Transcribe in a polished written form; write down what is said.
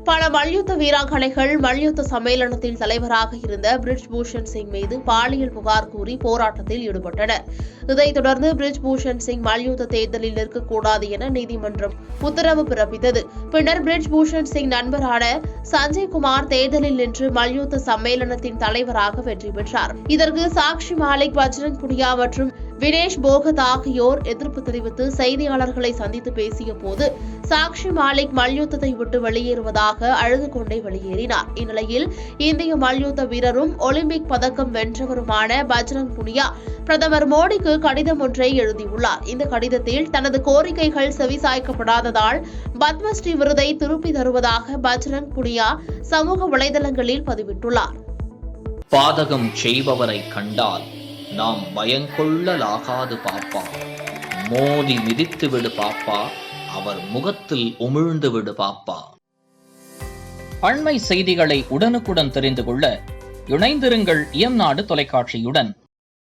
பல மல்யுத்த வீராங்கனைகள் மல்யுத்த சம்மேளனத்தில் தலைவராக இருந்த பிரிஜ் பூஷன் சிங் மீது பாலியல் புகார் கூறி போராட்டத்தில் ஈடுபட்டனர். இதைத் தொடர்ந்து பிரிஜ் பூஷன் சிங் மல்யுத்த தேர்தலில் நிற்கக்கூடாது என நீதிமன்றம் உத்தரவு பிறப்பித்தது. பின்னர் பிரிஜ் பூஷன் சிங் நண்பரான சஞ்சய் குமார் தேர்தலில் நின்று மல்யுத்த சம்மேளனத்தின் தலைவராக வெற்றி பெற்றார். இதற்கு சாக்ஷி மாலிக், பஜ்ரங் புனியா மற்றும் வினேஷ் போகத் ஆகியோர் எதிர்ப்பு தெரிவித்து செய்தியாளர்களை சந்தித்து பேசிய போது சாக்ஷி மாலிக் மல்யுத்தத்தை விட்டு வெளியேறுவதாக அழுது கொண்டே வெளியேறினார். இந்நிலையில் இந்திய மல்யுத்த வீரரும் ஒலிம்பிக் பதக்கம் வென்றவருமான பஜ்ரங் புனியா பிரதமர் மோடிக்கு கடிதம் ஒன்றை எழுதியுள்ளார். இந்த கடிதத்தில் தனது கோரிக்கைகள் செவிசாய்க்கப்படாததால் பத்மஸ்ரீ விருதை திருப்பி தருவதாக பஜ்ரங் புனியா சமூக வலைதளங்களில் பதிவிட்டுள்ளார். பாதகம் செய்பவரை கண்டால் நாம் பயங்கொள்ளலாகாது பாப்பா, மோதி மிதித்து விடு பாப்பா, அவர் முகத்தில் உமிழ்ந்து விடு பாப்பா. அண்மை செய்திகளை உடனுக்குடன் தெரிந்து கொள்ள இணைந்திருங்கள் இயம்நாடு தொலைக்காட்சியுடன்.